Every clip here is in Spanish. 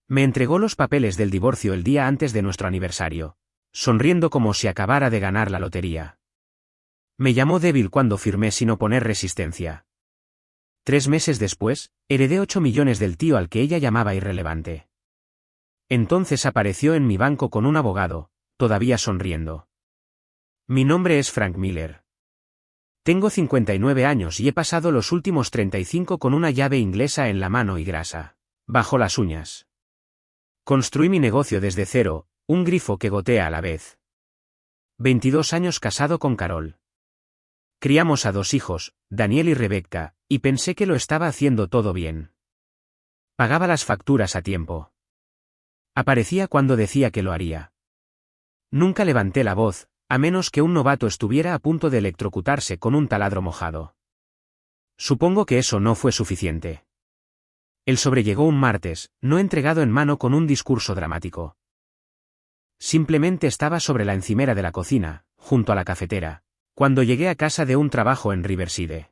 Me entregó los papeles del divorcio el día antes de nuestro aniversario, sonriendo como si acabara de ganar la lotería. Me llamó débil cuando firmé sin oponer resistencia. 3 meses después, heredé 8 millones del tío al que ella llamaba irrelevante. Entonces apareció en mi banco con un abogado, todavía sonriendo. Mi nombre es Frank Miller. Tengo 59 años y he pasado los últimos 35 con una llave inglesa en la mano y grasa bajo las uñas. Construí mi negocio desde cero, un grifo que gotea a la vez. 22 años casado con Carol. Criamos a 2 hijos, Daniel y Rebecca, y pensé que lo estaba haciendo todo bien. Pagaba las facturas a tiempo. Aparecía cuando decía que lo haría. Nunca levanté la voz, a menos que un novato estuviera a punto de electrocutarse con un taladro mojado. Supongo que eso no fue suficiente. El sobre llegó un martes, no entregado en mano con un discurso dramático. Simplemente estaba sobre la encimera de la cocina, junto a la cafetera, cuando llegué a casa de un trabajo en Riverside.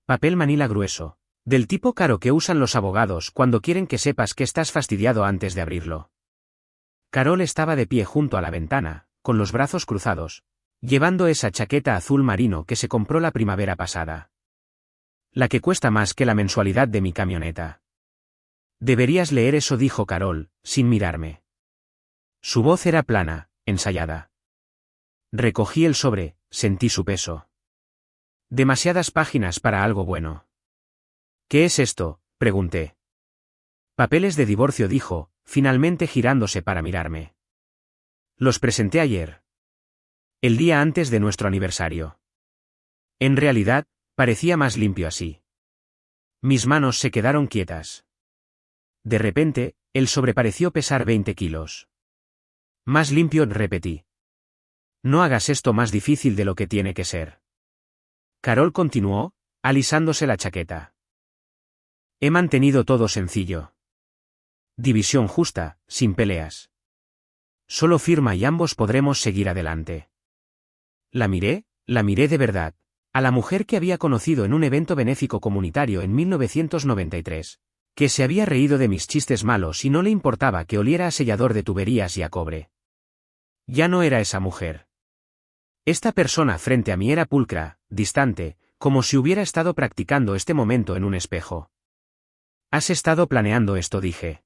Papel manila grueso, del tipo caro que usan los abogados cuando quieren que sepas que estás fastidiado antes de abrirlo. Carol estaba de pie junto a la ventana, con los brazos cruzados, llevando esa chaqueta azul marino que se compró la primavera pasada. La que cuesta más que la mensualidad de mi camioneta. Deberías leer eso, dijo Carol, sin mirarme. Su voz era plana, ensayada. Recogí el sobre, sentí su peso. Demasiadas páginas para algo bueno. ¿Qué es esto?, pregunté. Papeles de divorcio, dijo, finalmente girándose para mirarme. Los presenté ayer. El día antes de nuestro aniversario. En realidad, parecía más limpio así. Mis manos se quedaron quietas. De repente, el sobre pareció pesar 20 kilos. Más limpio, repetí. No hagas esto más difícil de lo que tiene que ser. Carol continuó, alisándose la chaqueta. He mantenido todo sencillo. División justa, sin peleas. Solo firma y ambos podremos seguir adelante. La miré de verdad, a la mujer que había conocido en un evento benéfico comunitario en 1993, que se había reído de mis chistes malos y no le importaba que oliera a sellador de tuberías y a cobre. Ya no era esa mujer. Esta persona frente a mí era pulcra, distante, como si hubiera estado practicando este momento en un espejo. ¿Has estado planeando esto?, dije.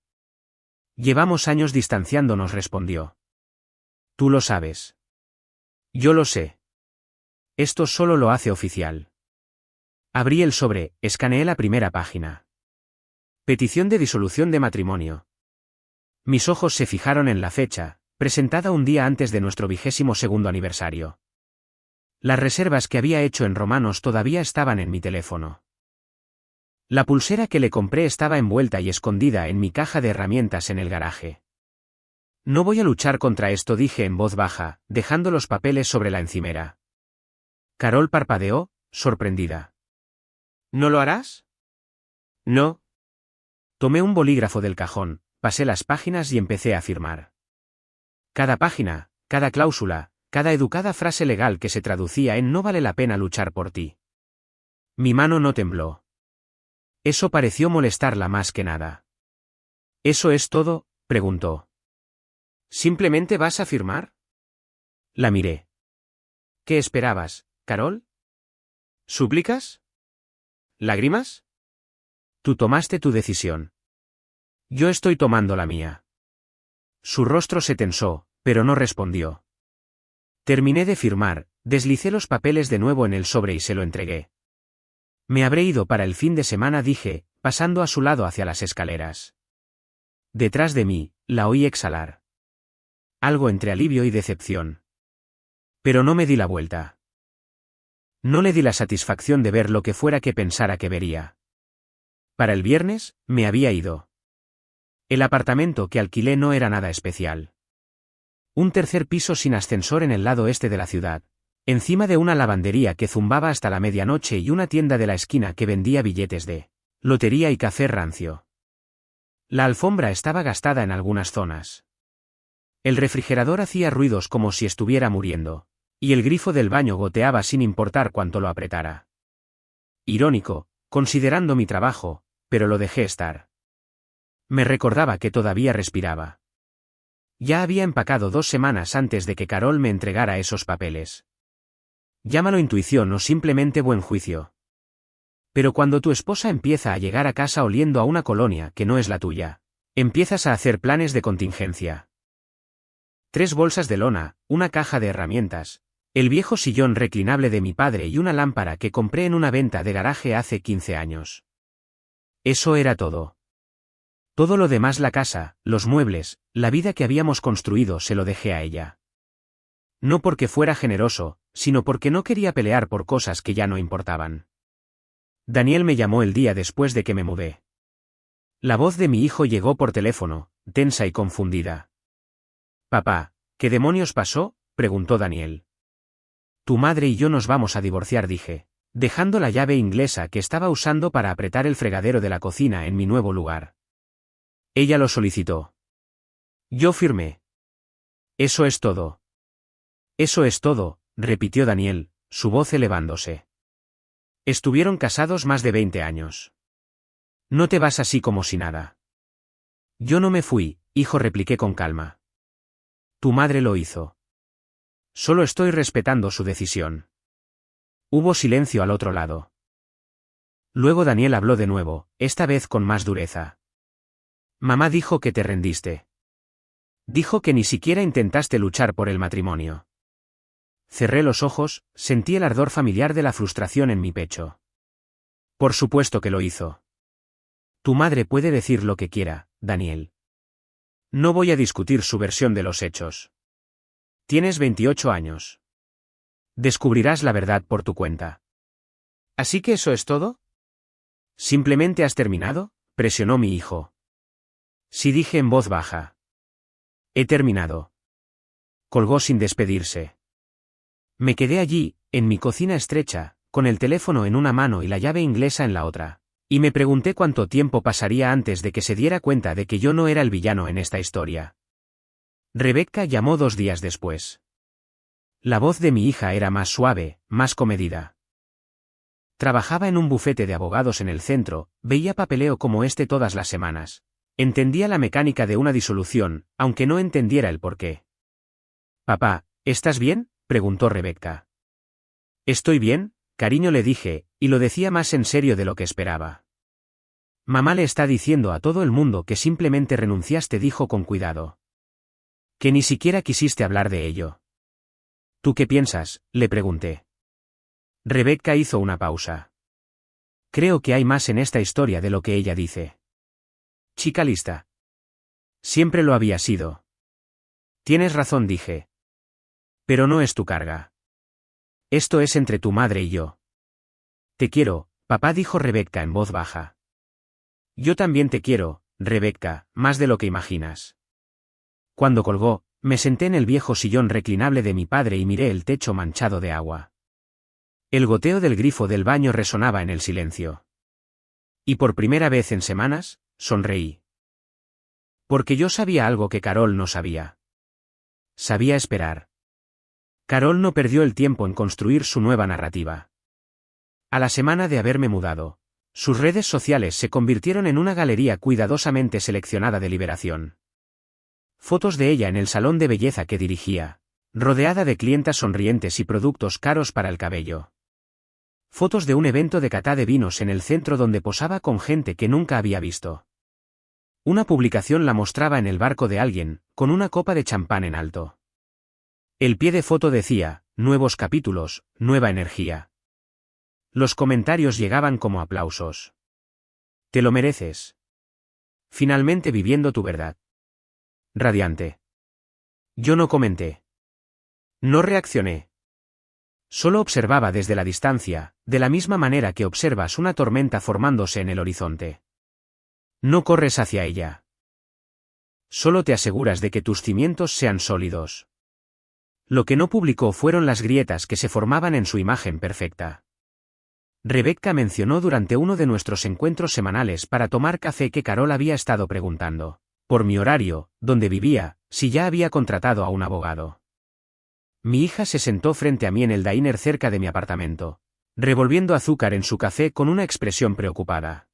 Llevamos años distanciándonos, respondió. Tú lo sabes. Yo lo sé. Esto solo lo hace oficial. Abrí el sobre, escaneé la primera página. Petición de disolución de matrimonio. Mis ojos se fijaron en la fecha, presentada un día antes de nuestro 22º aniversario. Las reservas que había hecho en romanos todavía estaban en mi teléfono. La pulsera que le compré estaba envuelta y escondida en mi caja de herramientas en el garaje. No voy a luchar contra esto, dije en voz baja, dejando los papeles sobre la encimera. Carol parpadeó, sorprendida. ¿No lo harás? No. Tomé un bolígrafo del cajón, pasé las páginas y empecé a firmar. Cada página, cada cláusula, cada educada frase legal que se traducía en no vale la pena luchar por ti. Mi mano no tembló. Eso pareció molestarla más que nada. ¿Eso es todo?, preguntó. ¿Simplemente vas a firmar? La miré. ¿Qué esperabas, Carol? ¿Súplicas? ¿Lágrimas? Tú tomaste tu decisión. Yo estoy tomando la mía. Su rostro se tensó, pero no respondió. Terminé de firmar, deslicé los papeles de nuevo en el sobre y se lo entregué. Me habré ido para el fin de semana, dije, pasando a su lado hacia las escaleras. Detrás de mí, la oí exhalar. Algo entre alivio y decepción. Pero no me di la vuelta. No le di la satisfacción de ver lo que fuera que pensara que vería. Para el viernes, me había ido. El apartamento que alquilé no era nada especial. Un tercer piso sin ascensor en el lado este de la ciudad, encima de una lavandería que zumbaba hasta la medianoche y una tienda de la esquina que vendía billetes de lotería y café rancio. La alfombra estaba gastada en algunas zonas. El refrigerador hacía ruidos como si estuviera muriendo, y el grifo del baño goteaba sin importar cuánto lo apretara. Irónico, considerando mi trabajo, pero lo dejé estar. Me recordaba que todavía respiraba. Ya había empacado 2 semanas antes de que Carol me entregara esos papeles. Llámalo intuición o simplemente buen juicio. Pero cuando tu esposa empieza a llegar a casa oliendo a una colonia que no es la tuya, empiezas a hacer planes de contingencia. 3 bolsas de lona, una caja de herramientas, el viejo sillón reclinable de mi padre y una lámpara que compré en una venta de garaje hace 15 años. Eso era todo. Todo lo demás, la casa, los muebles, la vida que habíamos construido, se lo dejé a ella. No porque fuera generoso, sino porque no quería pelear por cosas que ya no importaban. Daniel me llamó el día después de que me mudé. La voz de mi hijo llegó por teléfono, tensa y confundida. «Papá, ¿qué demonios pasó?», preguntó Daniel. «Tu madre y yo nos vamos a divorciar», dije, dejando la llave inglesa que estaba usando para apretar el fregadero de la cocina en mi nuevo lugar. Ella lo solicitó. Yo firmé. «Eso es todo». «Eso es todo», repitió Daniel, su voz elevándose. «Estuvieron casados más de 20 años. No te vas así como si nada». «Yo no me fui, hijo», repliqué con calma. «Tu madre lo hizo. Solo estoy respetando su decisión». Hubo silencio al otro lado. Luego Daniel habló de nuevo, esta vez con más dureza. «Mamá dijo que te rendiste. Dijo que ni siquiera intentaste luchar por el matrimonio». Cerré los ojos, sentí el ardor familiar de la frustración en mi pecho. «Por supuesto que lo hizo. Tu madre puede decir lo que quiera, Daniel. No voy a discutir su versión de los hechos. Tienes 28 años. Descubrirás la verdad por tu cuenta». «¿Así que eso es todo?». «¿Simplemente has terminado?», presionó mi hijo. Sí, dije en voz baja. «He terminado». Colgó sin despedirse. Me quedé allí, en mi cocina estrecha, con el teléfono en una mano y la llave inglesa en la otra, y me pregunté cuánto tiempo pasaría antes de que se diera cuenta de que yo no era el villano en esta historia. Rebecca llamó 2 días después. La voz de mi hija era más suave, más comedida. Trabajaba en un bufete de abogados en el centro, veía papeleo como este todas las semanas. Entendía la mecánica de una disolución, aunque no entendiera el porqué. «Papá, ¿estás bien?», preguntó Rebecca. «Estoy bien, cariño», le dije, y lo decía más en serio de lo que esperaba. «Mamá le está diciendo a todo el mundo que simplemente renunciaste», dijo con cuidado. «Que ni siquiera quisiste hablar de ello». «¿Tú qué piensas?», le pregunté. Rebecca hizo una pausa. «Creo que hay más en esta historia de lo que ella dice». «Chica lista». «Siempre lo había sido». «Tienes razón», dije. «Pero no es tu carga. Esto es entre tu madre y yo». «Te quiero, papá», dijo Rebecca en voz baja. «Yo también te quiero, Rebecca, más de lo que imaginas». Cuando colgó, me senté en el viejo sillón reclinable de mi padre y miré el techo manchado de agua. El goteo del grifo del baño resonaba en el silencio. Y por primera vez en semanas, sonreí. Porque yo sabía algo que Carol no sabía. Sabía esperar. Carol no perdió el tiempo en construir su nueva narrativa. A la semana de haberme mudado, sus redes sociales se convirtieron en una galería cuidadosamente seleccionada de liberación. Fotos de ella en el salón de belleza que dirigía, rodeada de clientas sonrientes y productos caros para el cabello. Fotos de un evento de cata de vinos en el centro donde posaba con gente que nunca había visto. Una publicación la mostraba en el barco de alguien, con una copa de champán en alto. El pie de foto decía: «Nuevos capítulos, nueva energía». Los comentarios llegaban como aplausos. «Te lo mereces. Finalmente viviendo tu verdad». Radiante. Yo no comenté. No reaccioné. Solo observaba desde la distancia, de la misma manera que observas una tormenta formándose en el horizonte. No corres hacia ella. Solo te aseguras de que tus cimientos sean sólidos. Lo que no publicó fueron las grietas que se formaban en su imagen perfecta. Rebecca mencionó durante uno de nuestros encuentros semanales para tomar café que Carol había estado preguntando, por mi horario, donde vivía, si ya había contratado a un abogado. Mi hija se sentó frente a mí en el diner cerca de mi apartamento, revolviendo azúcar en su café con una expresión preocupada.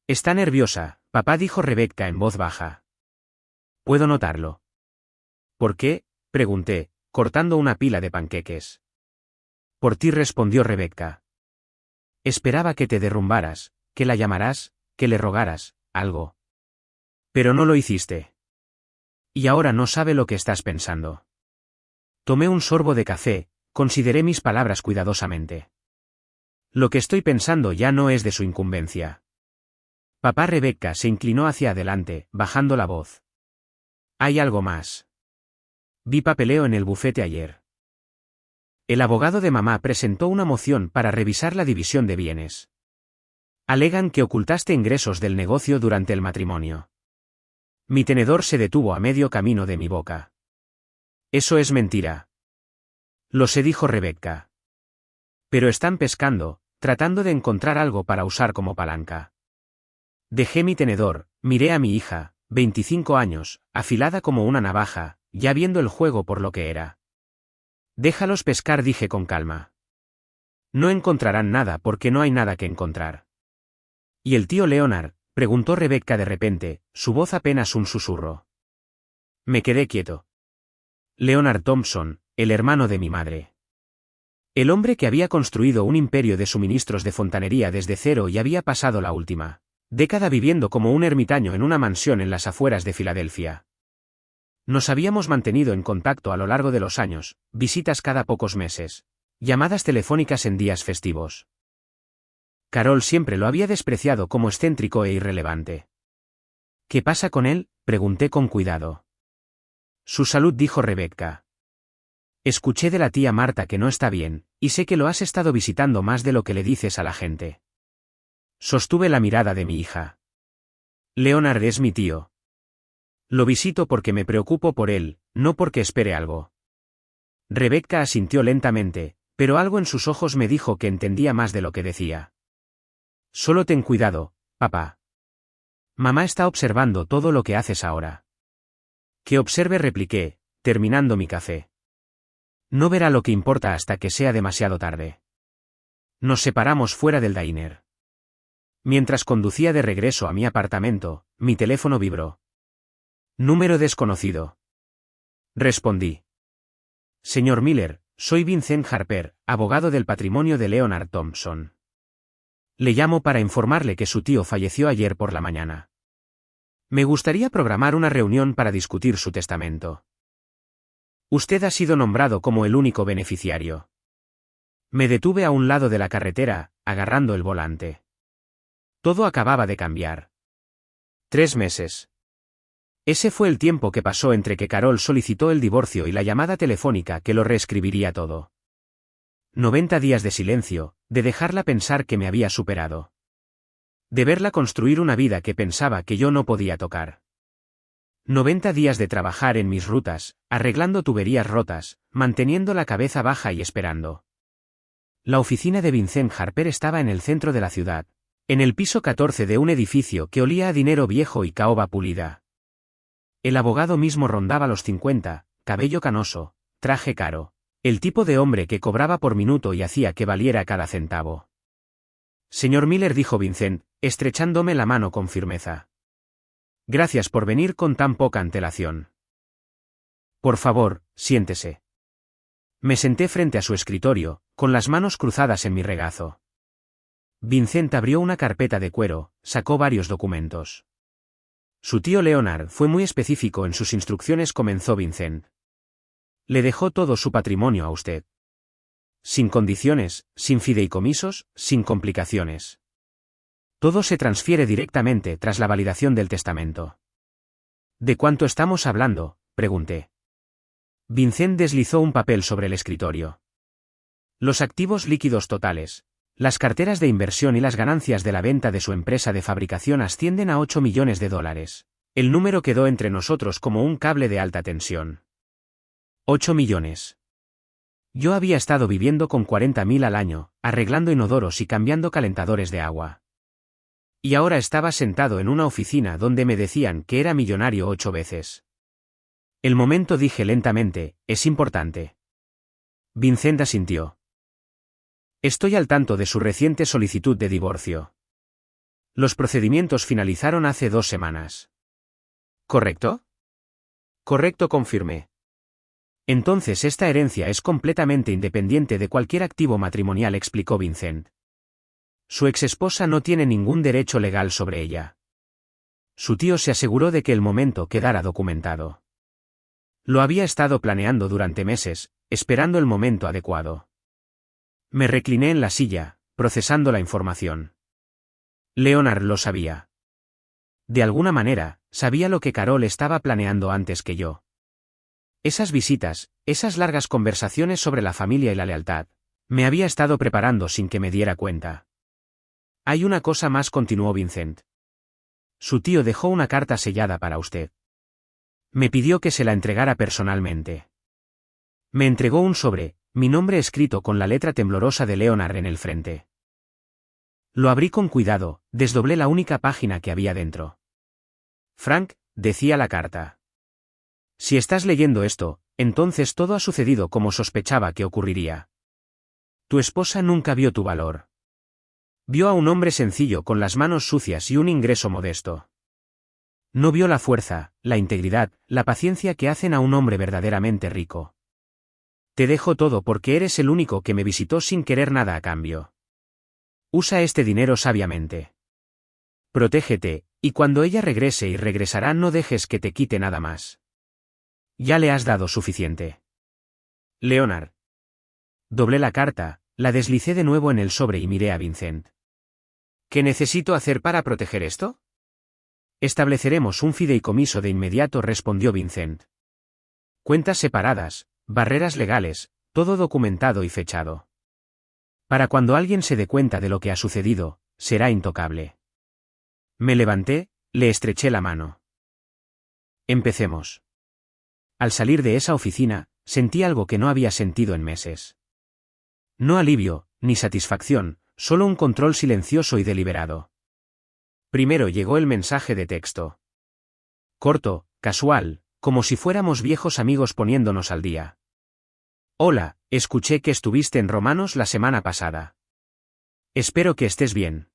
Está nerviosa, papá, dijo Rebecca en voz baja. Puedo notarlo. ¿Por qué? Pregunté, cortando una pila de panqueques. Por ti, respondió Rebecca. Esperaba que te derrumbaras, que la llamarás, que le rogaras, algo. Pero no lo hiciste. Y ahora no sabe lo que estás pensando. Tomé un sorbo de café, consideré mis palabras cuidadosamente. Lo que estoy pensando ya no es de su incumbencia. Papá. Rebecca se inclinó hacia adelante, bajando la voz. Hay algo más. Vi papeleo en el bufete ayer. El abogado de mamá presentó una moción para revisar la división de bienes. Alegan que ocultaste ingresos del negocio durante el matrimonio. Mi tenedor se detuvo a medio camino de mi boca. Eso es mentira. Lo sé, dijo Rebecca. Pero están pescando, tratando de encontrar algo para usar como palanca. Dejé mi tenedor, miré a mi hija, 25 años, afilada como una navaja, ya viendo el juego por lo que era. Déjalos pescar, dije con calma. No encontrarán nada porque no hay nada que encontrar. ¿Y el tío Leonard? Preguntó Rebecca de repente, su voz apenas un susurro. Me quedé quieto. Leonard Thompson, el hermano de mi madre. El hombre que había construido un imperio de suministros de fontanería desde cero y había pasado la última década viviendo como un ermitaño en una mansión en las afueras de Filadelfia. Nos habíamos mantenido en contacto a lo largo de los años, visitas cada pocos meses, llamadas telefónicas en días festivos. Carol siempre lo había despreciado como excéntrico e irrelevante. ¿Qué pasa con él?, pregunté con cuidado. Su salud, dijo Rebecca. Escuché de la tía Marta que no está bien, y sé que lo has estado visitando más de lo que le dices a la gente. Sostuve la mirada de mi hija. Leonard es mi tío. Lo visito porque me preocupo por él, no porque espere algo. Rebecca asintió lentamente, pero algo en sus ojos me dijo que entendía más de lo que decía. Solo ten cuidado, papá. Mamá está observando todo lo que haces ahora. Que observe, repliqué, terminando mi café. No verá lo que importa hasta que sea demasiado tarde. Nos separamos fuera del diner. Mientras conducía de regreso a mi apartamento, mi teléfono vibró. Número desconocido. Respondí. Señor Miller, soy Vincent Harper, abogado del patrimonio de Leonard Thompson. Le llamo para informarle que su tío falleció ayer por la mañana. Me gustaría programar una reunión para discutir su testamento. Usted ha sido nombrado como el único beneficiario. Me detuve a un lado de la carretera, agarrando el volante. Todo acababa de cambiar. 3 meses. Ese fue el tiempo que pasó entre que Carol solicitó el divorcio y la llamada telefónica que lo reescribiría todo. 90 días de silencio, de dejarla pensar que me había superado. De verla construir una vida que pensaba que yo no podía tocar. 90 días de trabajar en mis rutas, arreglando tuberías rotas, manteniendo la cabeza baja y esperando. La oficina de Vincent Harper estaba en el centro de la ciudad, en el piso 14 de un edificio que olía a dinero viejo y caoba pulida. El abogado mismo rondaba los 50, cabello canoso, traje caro, el tipo de hombre que cobraba por minuto y hacía que valiera cada centavo. Señor Miller, dijo Vincent, estrechándome la mano con firmeza. Gracias por venir con tan poca antelación. Por favor, siéntese. Me senté frente a su escritorio, con las manos cruzadas en mi regazo. Vincent abrió una carpeta de cuero, sacó varios documentos. Su tío Leonard fue muy específico en sus instrucciones, comenzó Vincent. Le dejó todo su patrimonio a usted. Sin condiciones, sin fideicomisos, sin complicaciones. Todo se transfiere directamente tras la validación del testamento. ¿De cuánto estamos hablando?, pregunté. Vincent deslizó un papel sobre el escritorio. Los activos líquidos totales, las carteras de inversión y las ganancias de la venta de su empresa de fabricación ascienden a $8 millones. El número quedó entre nosotros como un cable de alta tensión. 8 millones. Yo había estado viviendo con 40.000 al año, arreglando inodoros y cambiando calentadores de agua. Y ahora estaba sentado en una oficina donde me decían que era millonario 8 veces. El momento, dije lentamente, es importante. Vincent asintió. Estoy al tanto de su reciente solicitud de divorcio. Los procedimientos finalizaron hace 2 semanas. ¿Correcto? Correcto, confirmé. Entonces esta herencia es completamente independiente de cualquier activo matrimonial, explicó Vincent. Su exesposa no tiene ningún derecho legal sobre ella. Su tío se aseguró de que el momento quedara documentado. Lo había estado planeando durante meses, esperando el momento adecuado. Me recliné en la silla, procesando la información. Leonard lo sabía. De alguna manera, sabía lo que Carol estaba planeando antes que yo. Esas visitas, esas largas conversaciones sobre la familia y la lealtad, me había estado preparando sin que me diera cuenta. Hay una cosa más, continuó Vincent. Su tío dejó una carta sellada para usted. Me pidió que se la entregara personalmente. Me entregó un sobre, mi nombre escrito con la letra temblorosa de Leonard en el frente. Lo abrí con cuidado, desdoblé la única página que había dentro. Frank, decía la carta. Si estás leyendo esto, entonces todo ha sucedido como sospechaba que ocurriría. Tu esposa nunca vio tu valor. Vio a un hombre sencillo con las manos sucias y un ingreso modesto. No vio la fuerza, la integridad, la paciencia que hacen a un hombre verdaderamente rico. Te dejo todo porque eres el único que me visitó sin querer nada a cambio. Usa este dinero sabiamente. Protégete, y cuando ella regrese y regresará no dejes que te quite nada más. Ya le has dado suficiente. Leonard. Doblé la carta, la deslicé de nuevo en el sobre y miré a Vincent. ¿Qué necesito hacer para proteger esto? Estableceremos un fideicomiso de inmediato, respondió Vincent. Cuentas separadas, barreras legales, todo documentado y fechado. Para cuando alguien se dé cuenta de lo que ha sucedido, será intocable. Me levanté, le estreché la mano. Empecemos. Al salir de esa oficina, sentí algo que no había sentido en meses. No alivio, ni satisfacción, solo un control silencioso y deliberado. Primero llegó el mensaje de texto. Corto, casual, como si fuéramos viejos amigos poniéndonos al día. Hola, escuché que estuviste en Romanos la semana pasada. Espero que estés bien.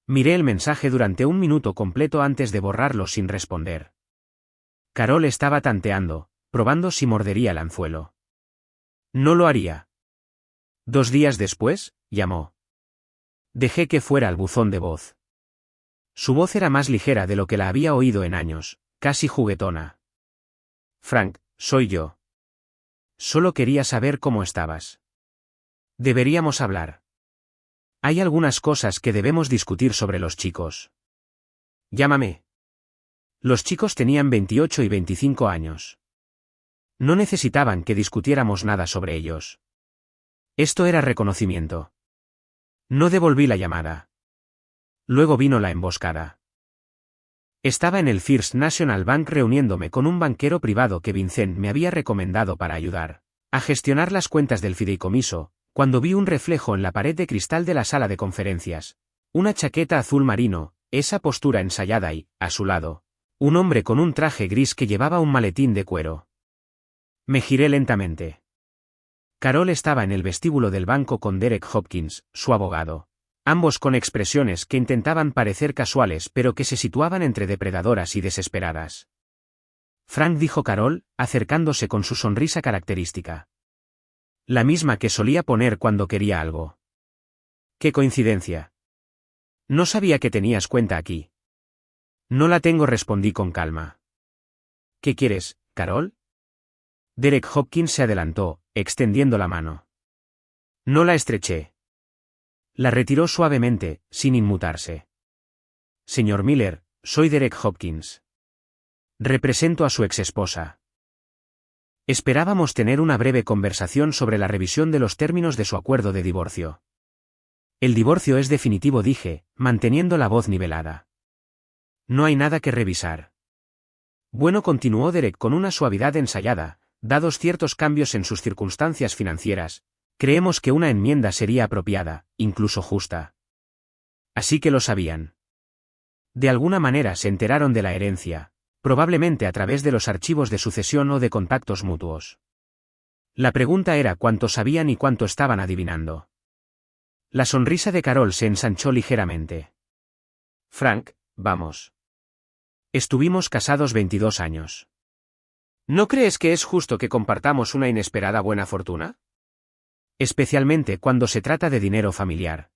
Miré el mensaje durante 1 minuto completo antes de borrarlo sin responder. Carol estaba tanteando, probando si mordería el anzuelo. No lo haría. 2 días después, llamó. Dejé que fuera al buzón de voz. Su voz era más ligera de lo que la había oído en años, casi juguetona. Frank, soy yo. Solo quería saber cómo estabas. Deberíamos hablar. Hay algunas cosas que debemos discutir sobre los chicos. Llámame. Los chicos tenían 28 y 25 años. No necesitaban que discutiéramos nada sobre ellos. Esto era reconocimiento. No devolví la llamada. Luego vino la emboscada. Estaba en el First National Bank reuniéndome con un banquero privado que Vincent me había recomendado para ayudar a gestionar las cuentas del fideicomiso, cuando vi un reflejo en la pared de cristal de la sala de conferencias. Una chaqueta azul marino, esa postura ensayada y, a su lado, un hombre con un traje gris que llevaba un maletín de cuero. Me giré lentamente. Carol estaba en el vestíbulo del banco con Derek Hopkins, su abogado. Ambos con expresiones que intentaban parecer casuales pero que se situaban entre depredadoras y desesperadas. Frank, dijo Carol, acercándose con su sonrisa característica. La misma que solía poner cuando quería algo. ¡Qué coincidencia! No sabía que tenías cuenta aquí. No la tengo, respondí con calma. ¿Qué quieres, Carol? Derek Hopkins se adelantó, extendiendo la mano. No la estreché. La retiró suavemente, sin inmutarse. Señor Miller, soy Derek Hopkins. Represento a su exesposa. Esperábamos tener una breve conversación sobre la revisión de los términos de su acuerdo de divorcio. El divorcio es definitivo, dije, manteniendo la voz nivelada. No hay nada que revisar. Bueno, continuó Derek con una suavidad ensayada, dados ciertos cambios en sus circunstancias financieras, creemos que una enmienda sería apropiada, incluso justa. Así que lo sabían. De alguna manera se enteraron de la herencia, probablemente a través de los archivos de sucesión o de contactos mutuos. La pregunta era cuánto sabían y cuánto estaban adivinando. La sonrisa de Carol se ensanchó ligeramente. Frank, vamos. Estuvimos casados 22 años. ¿No crees que es justo que compartamos una inesperada buena fortuna? Especialmente cuando se trata de dinero familiar.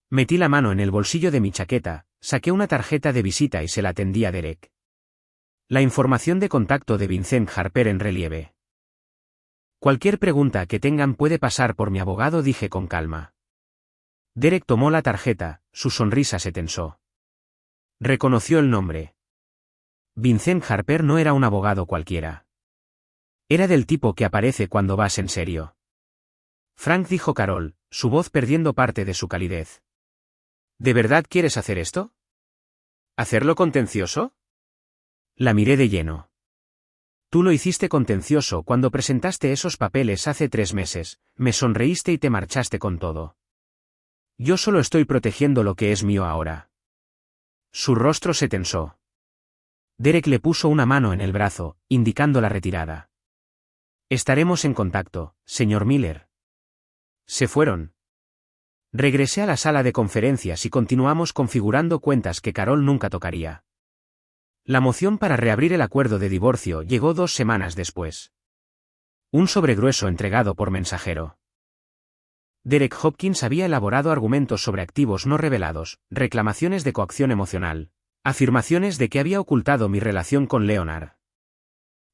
Metí la mano en el bolsillo de mi chaqueta, saqué una tarjeta de visita y se la tendí a Derek. La información de contacto de Vincent Harper en relieve. Cualquier pregunta que tengan puede pasar por mi abogado, dije con calma. Derek tomó la tarjeta, su sonrisa se tensó. Reconoció el nombre. Vincent Harper no era un abogado cualquiera. Era del tipo que aparece cuando vas en serio. Frank, dijo Carol, su voz perdiendo parte de su calidez. ¿De verdad quieres hacer esto? ¿Hacerlo contencioso? La miré de lleno. Tú lo hiciste contencioso cuando presentaste esos papeles hace 3 meses, me sonreíste y te marchaste con todo. Yo solo estoy protegiendo lo que es mío ahora. Su rostro se tensó. Derek le puso una mano en el brazo, indicando la retirada. Estaremos en contacto, señor Miller. Se fueron. Regresé a la sala de conferencias y continuamos configurando cuentas que Carol nunca tocaría. La moción para reabrir el acuerdo de divorcio llegó 2 semanas después. Un sobre grueso entregado por mensajero. Derek Hopkins había elaborado argumentos sobre activos no revelados, reclamaciones de coacción emocional, afirmaciones de que había ocultado mi relación con Leonard.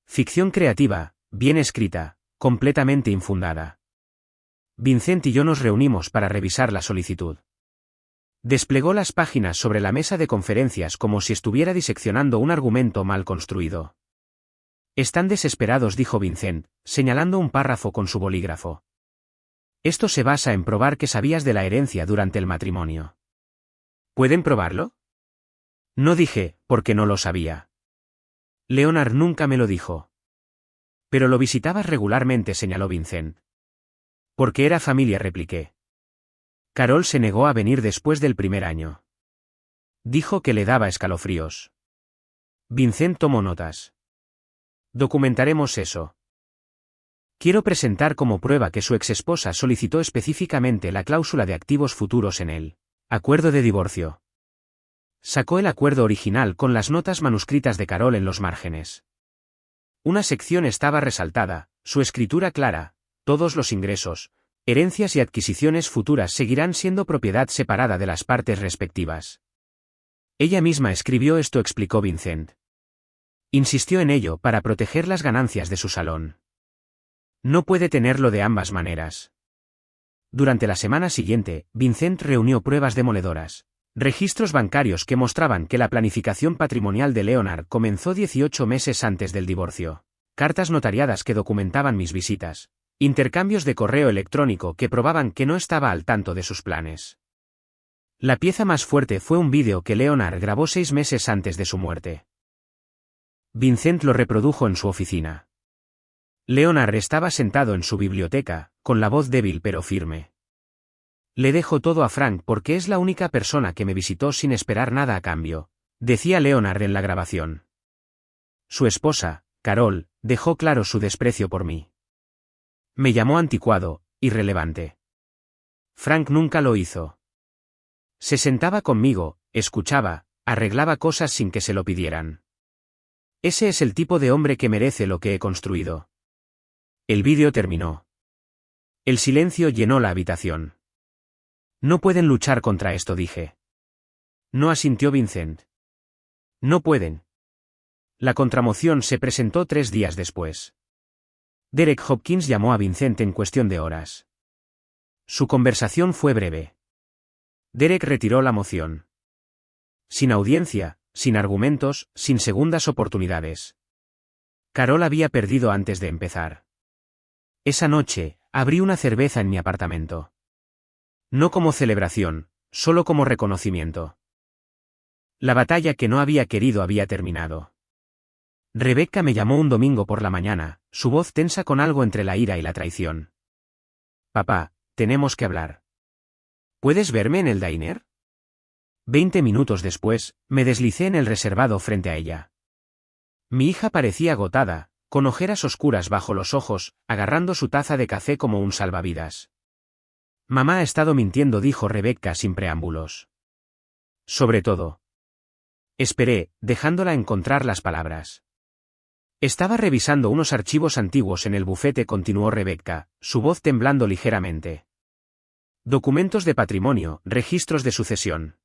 Ficción creativa, bien escrita, completamente infundada. Vincent y yo nos reunimos para revisar la solicitud. Desplegó las páginas sobre la mesa de conferencias como si estuviera diseccionando un argumento mal construido. Están desesperados, dijo Vincent, señalando un párrafo con su bolígrafo. Esto se basa en probar que sabías de la herencia durante el matrimonio. ¿Pueden probarlo? No dije, porque no lo sabía. Leonard nunca me lo dijo. Pero lo visitabas regularmente, señaló Vincent. Porque era familia, repliqué. Carol se negó a venir después del primer año. Dijo que le daba escalofríos. Vincent tomó notas. Documentaremos eso. Quiero presentar como prueba que su exesposa solicitó específicamente la cláusula de activos futuros en el acuerdo de divorcio. Sacó el acuerdo original con las notas manuscritas de Carol en los márgenes. Una sección estaba resaltada, su escritura clara, todos los ingresos, herencias y adquisiciones futuras seguirán siendo propiedad separada de las partes respectivas. Ella misma escribió esto, explicó Vincent. Insistió en ello para proteger las ganancias de su salón. No puede tenerlo de ambas maneras. Durante la semana siguiente, Vincent reunió pruebas demoledoras. Registros bancarios que mostraban que la planificación patrimonial de Leonard comenzó 18 meses antes del divorcio. Cartas notariadas que documentaban mis visitas. Intercambios de correo electrónico que probaban que no estaba al tanto de sus planes. La pieza más fuerte fue un vídeo que Leonard grabó 6 meses antes de su muerte. Vincent lo reprodujo en su oficina. Leonard estaba sentado en su biblioteca, con la voz débil pero firme. Le dejo todo a Frank porque es la única persona que me visitó sin esperar nada a cambio, decía Leonard en la grabación. Su esposa, Carol, dejó claro su desprecio por mí. Me llamó anticuado, irrelevante. Frank nunca lo hizo. Se sentaba conmigo, escuchaba, arreglaba cosas sin que se lo pidieran. Ese es el tipo de hombre que merece lo que he construido. El vídeo terminó. El silencio llenó la habitación. No pueden luchar contra esto, dije. No, asintió Vincent. No pueden. La contramoción se presentó 3 días después. Derek Hopkins llamó a Vincent en cuestión de horas. Su conversación fue breve. Derek retiró la moción. Sin audiencia, sin argumentos, sin segundas oportunidades. Carol había perdido antes de empezar. Esa noche, abrí una cerveza en mi apartamento. No como celebración, solo como reconocimiento. La batalla que no había querido había terminado. Rebecca me llamó un domingo por la mañana, su voz tensa con algo entre la ira y la traición. Papá, tenemos que hablar. ¿Puedes verme en el diner? 20 minutos después, me deslicé en el reservado frente a ella. Mi hija parecía agotada, con ojeras oscuras bajo los ojos, agarrando su taza de café como un salvavidas. Mamá ha estado mintiendo, dijo Rebecca sin preámbulos. Sobre todo. Esperé, dejándola encontrar las palabras. Estaba revisando unos archivos antiguos en el bufete, continuó Rebecca, su voz temblando ligeramente. Documentos de patrimonio, registros de sucesión.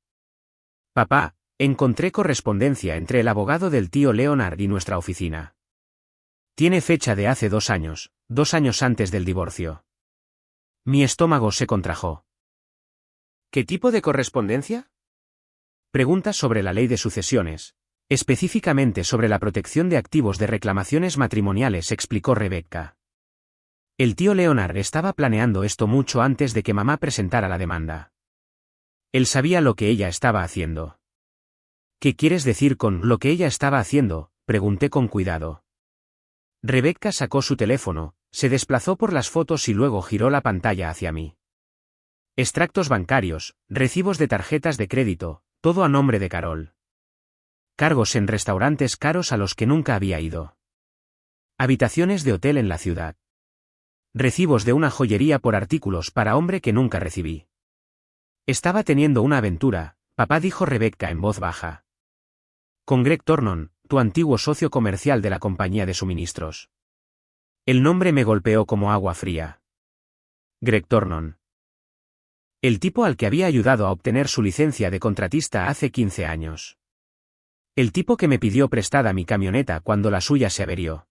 Papá, encontré correspondencia entre el abogado del tío Leonard y nuestra oficina. Tiene fecha de hace 2 años, 2 años antes del divorcio. Mi estómago se contrajo. ¿Qué tipo de correspondencia? Preguntas sobre la ley de sucesiones, específicamente sobre la protección de activos de reclamaciones matrimoniales, explicó Rebecca. El tío Leonard estaba planeando esto mucho antes de que mamá presentara la demanda. Él sabía lo que ella estaba haciendo. ¿Qué quieres decir con lo que ella estaba haciendo?, pregunté con cuidado. Rebecca sacó su teléfono, se desplazó por las fotos y luego giró la pantalla hacia mí. Extractos bancarios, recibos de tarjetas de crédito, todo a nombre de Carol. Cargos en restaurantes caros a los que nunca había ido. Habitaciones de hotel en la ciudad. Recibos de una joyería por artículos para hombre que nunca recibí. Estaba teniendo una aventura, papá, dijo Rebecca en voz baja. Con Greg Thornton, tu antiguo socio comercial de la compañía de suministros. El nombre me golpeó como agua fría. Greg Thornton. El tipo al que había ayudado a obtener su licencia de contratista hace 15 años. El tipo que me pidió prestada mi camioneta cuando la suya se averió.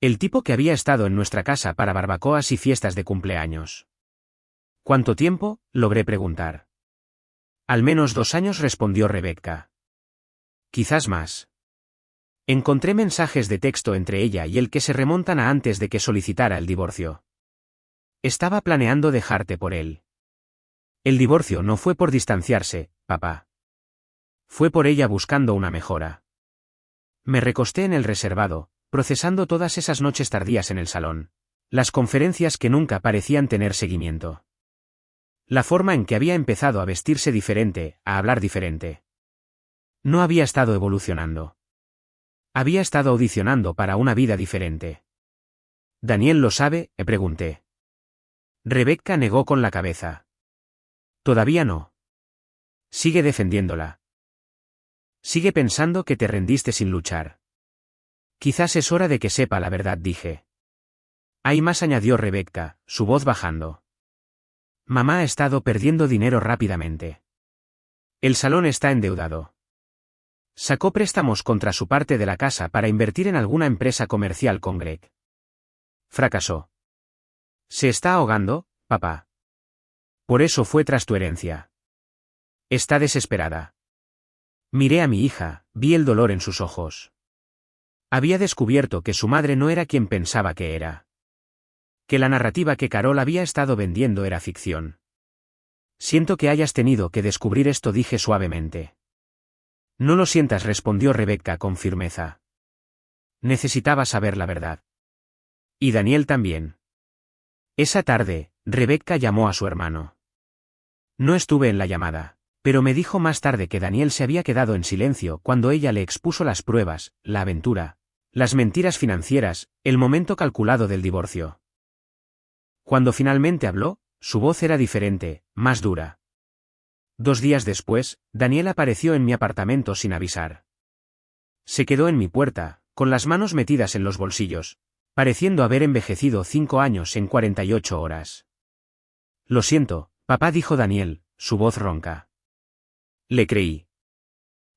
El tipo que había estado en nuestra casa para barbacoas y fiestas de cumpleaños. ¿Cuánto tiempo?, logré preguntar. Al menos 2 años, respondió Rebecca. Quizás más. Encontré mensajes de texto entre ella y él que se remontan a antes de que solicitara el divorcio. Estaba planeando dejarte por él. El divorcio no fue por distanciarse, papá. Fue por ella buscando una mejora. Me recosté en el reservado, procesando todas esas noches tardías en el salón. Las conferencias que nunca parecían tener seguimiento. La forma en que había empezado a vestirse diferente, a hablar diferente. No había estado evolucionando. Había estado audicionando para una vida diferente. ¿Daniel lo sabe?, pregunté. Rebecca negó con la cabeza. Todavía no. Sigue defendiéndola. Sigue pensando que te rendiste sin luchar. Quizás es hora de que sepa la verdad, dije. Hay más, añadió Rebecca, su voz bajando. Mamá ha estado perdiendo dinero rápidamente. El salón está endeudado. Sacó préstamos contra su parte de la casa para invertir en alguna empresa comercial con Greg. Fracasó. Se está ahogando, papá. Por eso fue tras tu herencia. Está desesperada. Miré a mi hija, vi el dolor en sus ojos. Había descubierto que su madre no era quien pensaba que era. Que la narrativa que Carol había estado vendiendo era ficción. Siento que hayas tenido que descubrir esto, dije suavemente. No lo sientas, respondió Rebecca con firmeza. Necesitaba saber la verdad. Y Daniel también. Esa tarde, Rebecca llamó a su hermano. No estuve en la llamada, pero me dijo más tarde que Daniel se había quedado en silencio cuando ella le expuso las pruebas, la aventura, las mentiras financieras, el momento calculado del divorcio. Cuando finalmente habló, su voz era diferente, más dura. 2 días después, Daniel apareció en mi apartamento sin avisar. Se quedó en mi puerta, con las manos metidas en los bolsillos, pareciendo haber envejecido 5 años en 48 horas. Lo siento, papá, dijo Daniel, su voz ronca. Le creí.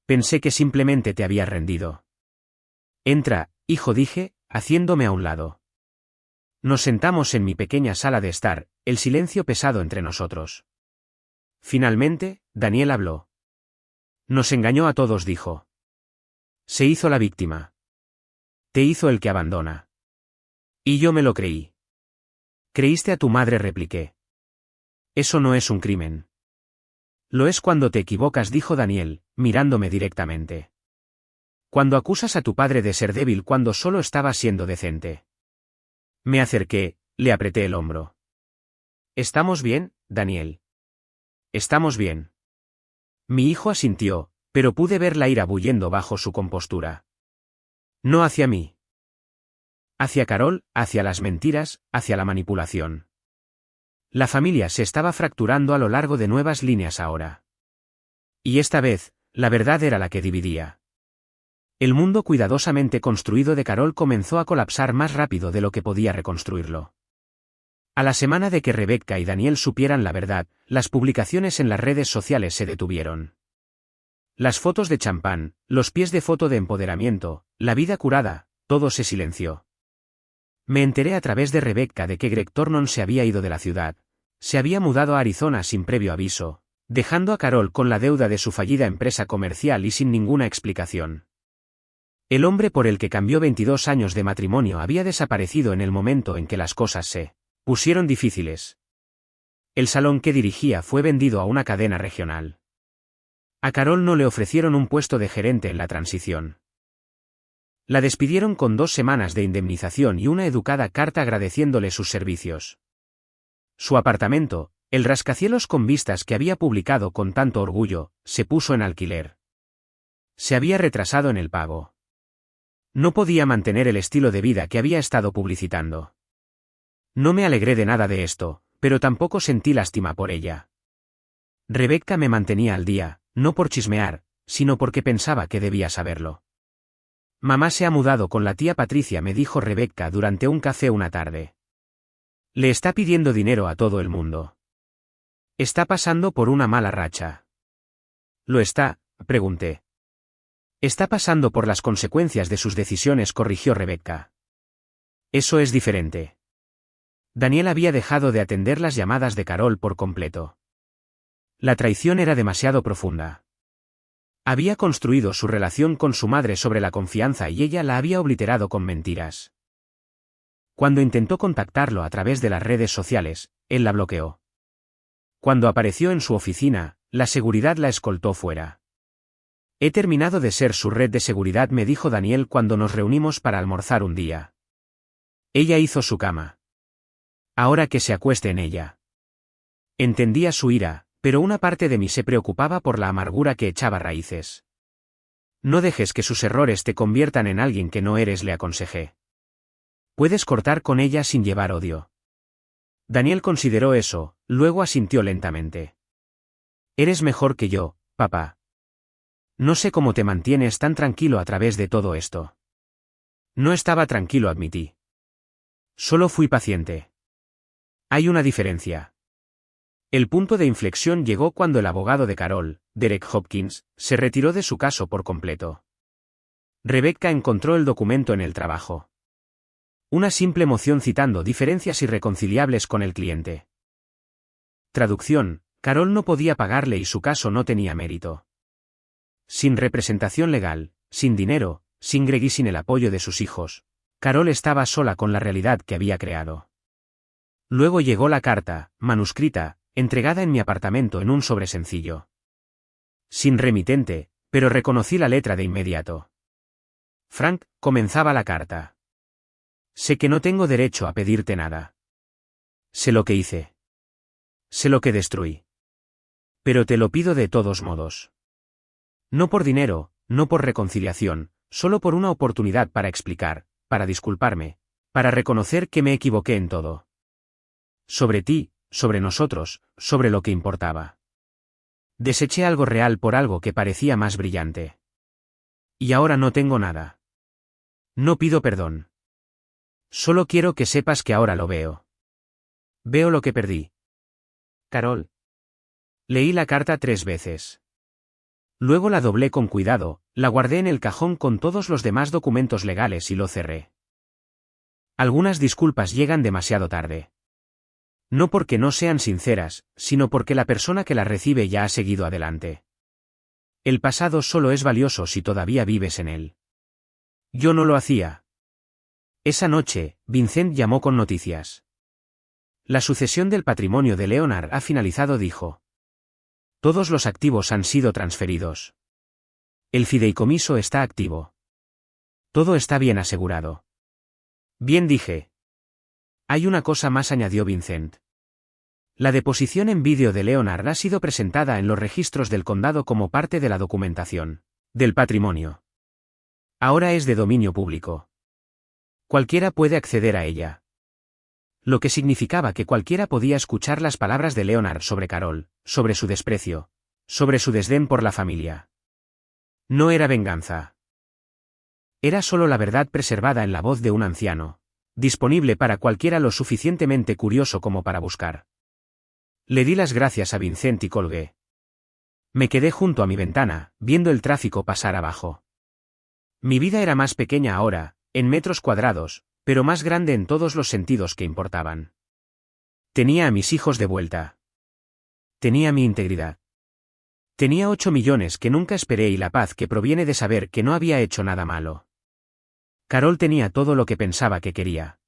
Pensé que simplemente te había rendido. Entra, hijo, dije, haciéndome a un lado. Nos sentamos en mi pequeña sala de estar, el silencio pesado entre nosotros. Finalmente, Daniel habló. Nos engañó a todos, dijo. Se hizo la víctima. Te hizo el que abandona. Y yo me lo creí. Creíste a tu madre, repliqué. Eso no es un crimen. Lo es cuando te equivocas, dijo Daniel, mirándome directamente. Cuando acusas a tu padre de ser débil cuando solo estaba siendo decente. Me acerqué, le apreté el hombro. ¿Estamos bien, Daniel? Estamos bien. Mi hijo asintió, pero pude ver la ira bullendo bajo su compostura. No hacia mí. Hacia Carol, hacia las mentiras, hacia la manipulación. La familia se estaba fracturando a lo largo de nuevas líneas ahora. Y esta vez, la verdad era la que dividía. El mundo cuidadosamente construido de Carol comenzó a colapsar más rápido de lo que podía reconstruirlo. A la semana de que Rebecca y Daniel supieran la verdad, las publicaciones en las redes sociales se detuvieron. Las fotos de champán, los pies de foto de empoderamiento, la vida curada, todo se silenció. Me enteré a través de Rebecca de que Greg Thornton se había ido de la ciudad. Se había mudado a Arizona sin previo aviso, dejando a Carol con la deuda de su fallida empresa comercial y sin ninguna explicación. El hombre por el que cambió 22 años de matrimonio había desaparecido en el momento en que las cosas se pusieron difíciles. El salón que dirigía fue vendido a una cadena regional. A Carol no le ofrecieron un puesto de gerente en la transición. La despidieron con 2 semanas de indemnización y una educada carta agradeciéndole sus servicios. Su apartamento, el rascacielos con vistas que había publicado con tanto orgullo, se puso en alquiler. Se había retrasado en el pago. No podía mantener el estilo de vida que había estado publicitando. No me alegré de nada de esto, pero tampoco sentí lástima por ella. Rebecca me mantenía al día, no por chismear, sino porque pensaba que debía saberlo. Mamá se ha mudado con la tía Patricia, me dijo Rebecca durante un café una tarde. Le está pidiendo dinero a todo el mundo. Está pasando por una mala racha. ¿Lo está?, pregunté. Está pasando por las consecuencias de sus decisiones, corrigió Rebecca. Eso es diferente. Daniel había dejado de atender las llamadas de Carol por completo. La traición era demasiado profunda. Había construido su relación con su madre sobre la confianza y ella la había obliterado con mentiras. Cuando intentó contactarlo a través de las redes sociales, él la bloqueó. Cuando apareció en su oficina, la seguridad la escoltó fuera. He terminado de ser su red de seguridad, me dijo Daniel cuando nos reunimos para almorzar un día. Ella hizo su cama. Ahora que se acueste en ella. Entendía su ira, pero una parte de mí se preocupaba por la amargura que echaba raíces. No dejes que sus errores te conviertan en alguien que no eres, le aconsejé. Puedes cortar con ella sin llevar odio. Daniel consideró eso, luego asintió lentamente. Eres mejor que yo, papá. No sé cómo te mantienes tan tranquilo a través de todo esto. No estaba tranquilo, admití. Solo fui paciente. Hay una diferencia. El punto de inflexión llegó cuando el abogado de Carol, Derek Hopkins, se retiró de su caso por completo. Rebecca encontró el documento en el trabajo. Una simple moción citando diferencias irreconciliables con el cliente. Traducción: Carol no podía pagarle y su caso no tenía mérito. Sin representación legal, sin dinero, sin Greg y sin el apoyo de sus hijos, Carol estaba sola con la realidad que había creado. Luego llegó la carta, manuscrita, entregada en mi apartamento en un sobre sencillo. Sin remitente, pero reconocí la letra de inmediato. Frank, comenzaba la carta. Sé que no tengo derecho a pedirte nada. Sé lo que hice. Sé lo que destruí. Pero te lo pido de todos modos. No por dinero, no por reconciliación, solo por una oportunidad para explicar, para disculparme, para reconocer que me equivoqué en todo. Sobre ti, sobre nosotros, sobre lo que importaba. Deseché algo real por algo que parecía más brillante. Y ahora no tengo nada. No pido perdón. Solo quiero que sepas que ahora lo veo. Veo lo que perdí. Carol. Leí la carta 3 veces. Luego la doblé con cuidado, la guardé en el cajón con todos los demás documentos legales y lo cerré. Algunas disculpas llegan demasiado tarde. No porque no sean sinceras, sino porque la persona que las recibe ya ha seguido adelante. El pasado solo es valioso si todavía vives en él. Yo no lo hacía. Esa noche, Vincent llamó con noticias. La sucesión del patrimonio de Leonard ha finalizado, dijo. Todos los activos han sido transferidos. El fideicomiso está activo. Todo está bien asegurado. Bien, dije. Hay una cosa más, añadió Vincent. La deposición en vídeo de Leonard ha sido presentada en los registros del condado como parte de la documentación del patrimonio. Ahora es de dominio público. Cualquiera puede acceder a ella. Lo que significaba que cualquiera podía escuchar las palabras de Leonard sobre Carol, sobre su desprecio, sobre su desdén por la familia. No era venganza. Era solo la verdad preservada en la voz de un anciano, disponible para cualquiera lo suficientemente curioso como para buscar. Le di las gracias a Vincent y colgué. Me quedé junto a mi ventana, viendo el tráfico pasar abajo. Mi vida era más pequeña ahora, en metros cuadrados, pero más grande en todos los sentidos que importaban. Tenía a mis hijos de vuelta. Tenía mi integridad. Tenía 8 millones que nunca esperé y la paz que proviene de saber que no había hecho nada malo. Carol tenía todo lo que pensaba que quería.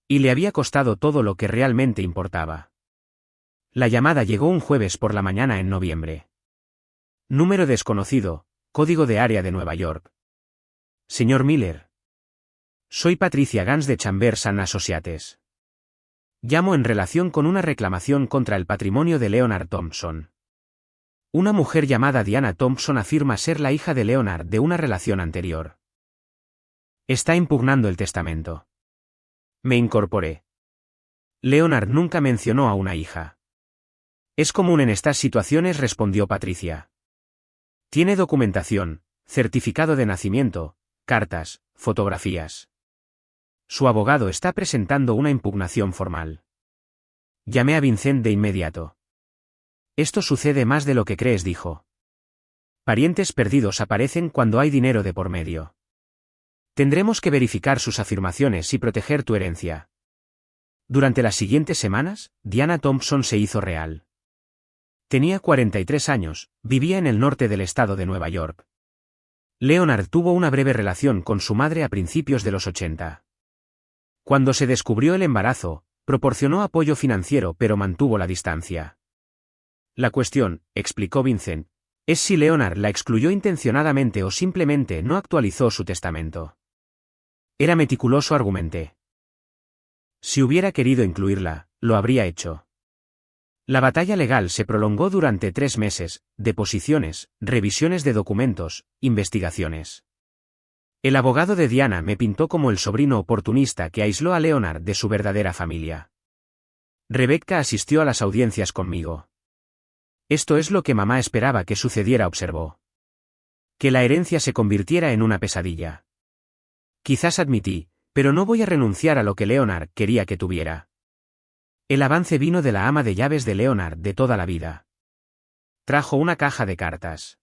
Y le había costado todo lo que realmente importaba. La llamada llegó un jueves por la mañana en noviembre. Número desconocido, código de área de Nueva York. Señor Miller. Soy Patricia Gans de Chambers & Associates. Llamo en relación con una reclamación contra el patrimonio de Leonard Thompson. Una mujer llamada Diana Thompson afirma ser la hija de Leonard de una relación anterior. Está impugnando el testamento. Me incorporé. Leonard nunca mencionó a una hija. Es común en estas situaciones, respondió Patricia. Tiene documentación, certificado de nacimiento, cartas, fotografías. Su abogado está presentando una impugnación formal. Llamé a Vincent de inmediato. Esto sucede más de lo que crees, dijo. Parientes perdidos aparecen cuando hay dinero de por medio. Tendremos que verificar sus afirmaciones y proteger tu herencia. Durante las siguientes semanas, Diana Thompson se hizo real. Tenía 43 años, vivía en el norte del estado de Nueva York. Leonard tuvo una breve relación con su madre a principios de los 80. Cuando se descubrió el embarazo, proporcionó apoyo financiero pero mantuvo la distancia. La cuestión, explicó Vincent, es si Leonard la excluyó intencionadamente o simplemente no actualizó su testamento. Era meticuloso, argumenté. Si hubiera querido incluirla, lo habría hecho. La batalla legal se prolongó durante 3 meses, deposiciones, revisiones de documentos, investigaciones. El abogado de Diana me pintó como el sobrino oportunista que aisló a Leonard de su verdadera familia. Rebecca asistió a las audiencias conmigo. Esto es lo que mamá esperaba que sucediera, observó. Que la herencia se convirtiera en una pesadilla. Quizás, admití, pero no voy a renunciar a lo que Leonard quería que tuviera. El avance vino de la ama de llaves de Leonard de toda la vida. Trajo una caja de cartas.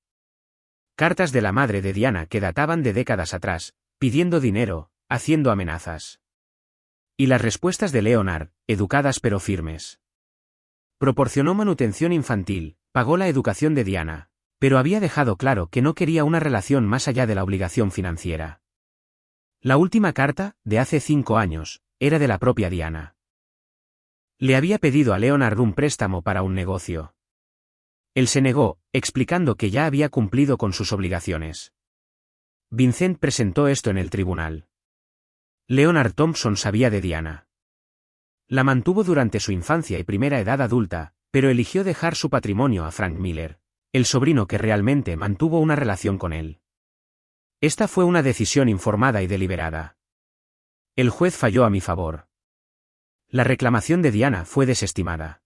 Cartas de la madre de Diana que databan de décadas atrás, pidiendo dinero, haciendo amenazas. Y las respuestas de Leonard, educadas pero firmes. Proporcionó manutención infantil, pagó la educación de Diana, pero había dejado claro que no quería una relación más allá de la obligación financiera. La última carta, de hace 5 años, era de la propia Diana. Le había pedido a Leonard un préstamo para un negocio. Él se negó, explicando que ya había cumplido con sus obligaciones. Vincent presentó esto en el tribunal. Leonard Thompson sabía de Diana. La mantuvo durante su infancia y primera edad adulta, pero eligió dejar su patrimonio a Frank Miller, el sobrino que realmente mantuvo una relación con él. Esta fue una decisión informada y deliberada. El juez falló a mi favor. La reclamación de Diana fue desestimada.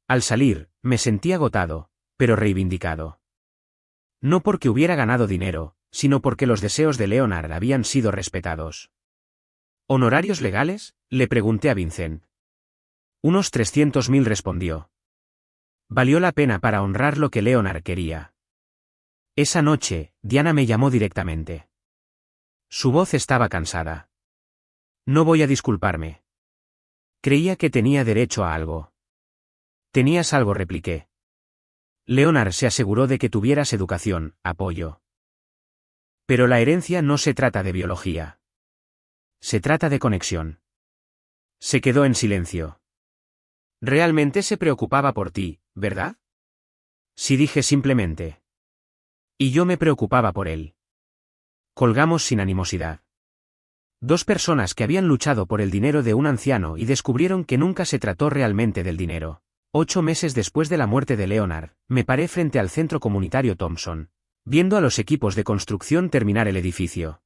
Al salir, me sentí agotado, pero reivindicado. No porque hubiera ganado dinero, sino porque los deseos de Leonard habían sido respetados. ¿Honorarios legales?, le pregunté a Vincent. Unos 300.000, respondió. Valió la pena para honrar lo que Leonard quería. Esa noche, Diana me llamó directamente. Su voz estaba cansada. No voy a disculparme. Creía que tenía derecho a algo. ¿Tenías algo?, repliqué. Leonard se aseguró de que tuvieras educación, apoyo. Pero la herencia no se trata de biología. Se trata de conexión. Se quedó en silencio. Realmente se preocupaba por ti, ¿verdad? Sí, dije simplemente. Y yo me preocupaba por él. Colgamos sin animosidad. 2 personas que habían luchado por el dinero de un anciano y descubrieron que nunca se trató realmente del dinero. 8 meses después de la muerte de Leonard, me paré frente al centro comunitario Thompson, viendo a los equipos de construcción terminar el edificio.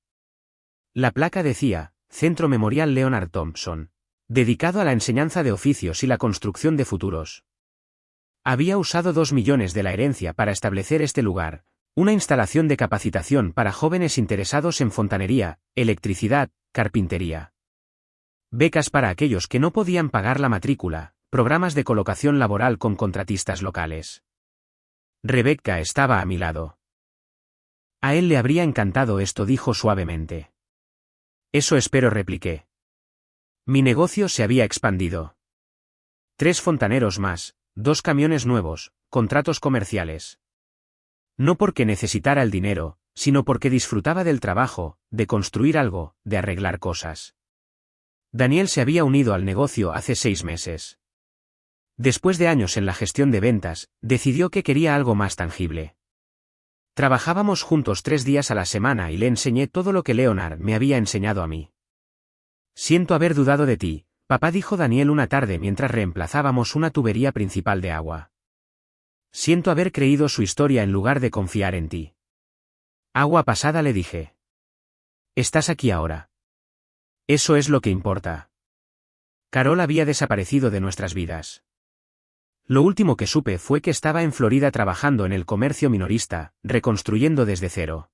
La placa decía, Centro Memorial Leonard Thompson, dedicado a la enseñanza de oficios y la construcción de futuros. Había usado 2 millones de la herencia para establecer este lugar, una instalación de capacitación para jóvenes interesados en fontanería, electricidad, carpintería. Becas para aquellos que no podían pagar la matrícula, programas de colocación laboral con contratistas locales. Rebecca estaba a mi lado. A él le habría encantado esto, dijo suavemente. Eso espero, repliqué. Mi negocio se había expandido. 3 fontaneros más, 2 camiones nuevos, contratos comerciales. No porque necesitara el dinero, sino porque disfrutaba del trabajo, de construir algo, de arreglar cosas. Daniel se había unido al negocio hace 6 meses. Después de años en la gestión de ventas, decidió que quería algo más tangible. Trabajábamos juntos 3 días a la semana y le enseñé todo lo que Leonard me había enseñado a mí. Siento haber dudado de ti, papá, dijo Daniel una tarde mientras reemplazábamos una tubería principal de agua. Siento haber creído su historia en lugar de confiar en ti. Agua pasada, le dije. Estás aquí ahora. Eso es lo que importa. Carol había desaparecido de nuestras vidas. Lo último que supe fue que estaba en Florida trabajando en el comercio minorista, reconstruyendo desde cero.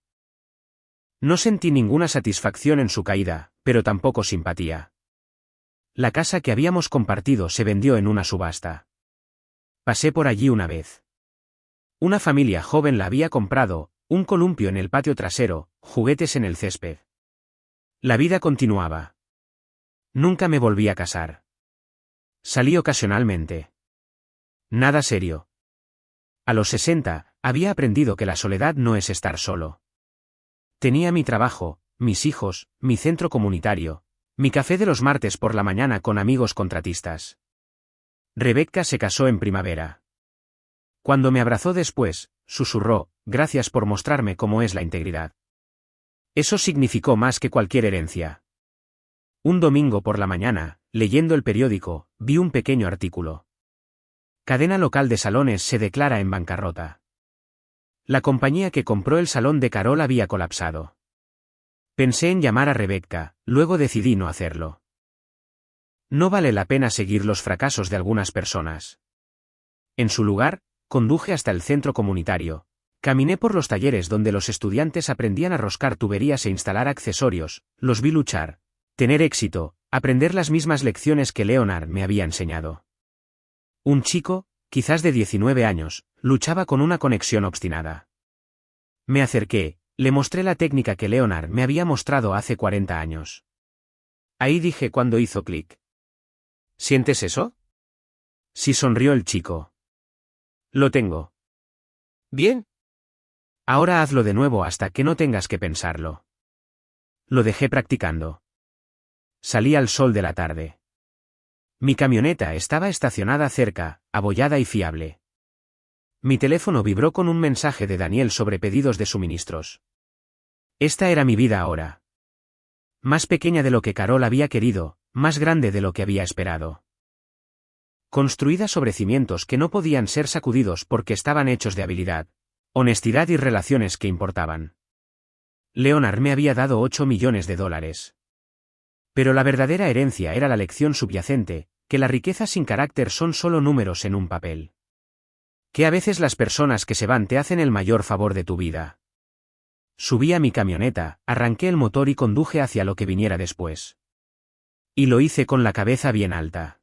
No sentí ninguna satisfacción en su caída, pero tampoco simpatía. La casa que habíamos compartido se vendió en una subasta. Pasé por allí una vez. Una familia joven la había comprado, un columpio en el patio trasero, juguetes en el césped. La vida continuaba. Nunca me volví a casar. Salí ocasionalmente. Nada serio. A los 60, había aprendido que la soledad no es estar solo. Tenía mi trabajo, mis hijos, mi centro comunitario, mi café de los martes por la mañana con amigos contratistas. Rebecca se casó en primavera. Cuando me abrazó después, susurró, gracias por mostrarme cómo es la integridad. Eso significó más que cualquier herencia. Un domingo por la mañana, leyendo el periódico, vi un pequeño artículo. Cadena local de salones se declara en bancarrota. La compañía que compró el salón de Carol había colapsado. Pensé en llamar a Rebecca, luego decidí no hacerlo. No vale la pena seguir los fracasos de algunas personas. En su lugar, conduje hasta el centro comunitario. Caminé por los talleres donde los estudiantes aprendían a roscar tuberías e instalar accesorios, los vi luchar, tener éxito, aprender las mismas lecciones que Leonard me había enseñado. Un chico, quizás de 19 años, luchaba con una conexión obstinada. Me acerqué, le mostré la técnica que Leonard me había mostrado hace 40 años. Ahí dije cuando hizo clic. ¿Sientes eso? Sí, sonrió el chico. Lo tengo. Bien. Ahora hazlo de nuevo hasta que no tengas que pensarlo. Lo dejé practicando. Salí al sol de la tarde. Mi camioneta estaba estacionada cerca, abollada y fiable. Mi teléfono vibró con un mensaje de Daniel sobre pedidos de suministros. Esta era mi vida ahora. Más pequeña de lo que Carol había querido, más grande de lo que había esperado. Construida sobre cimientos que no podían ser sacudidos porque estaban hechos de habilidad, honestidad y relaciones que importaban. Leonard me había dado 8 millones de dólares. Pero la verdadera herencia era la lección subyacente, que la riqueza sin carácter son solo números en un papel. Que a veces las personas que se van te hacen el mayor favor de tu vida. Subí a mi camioneta, arranqué el motor y conduje hacia lo que viniera después. Y lo hice con la cabeza bien alta.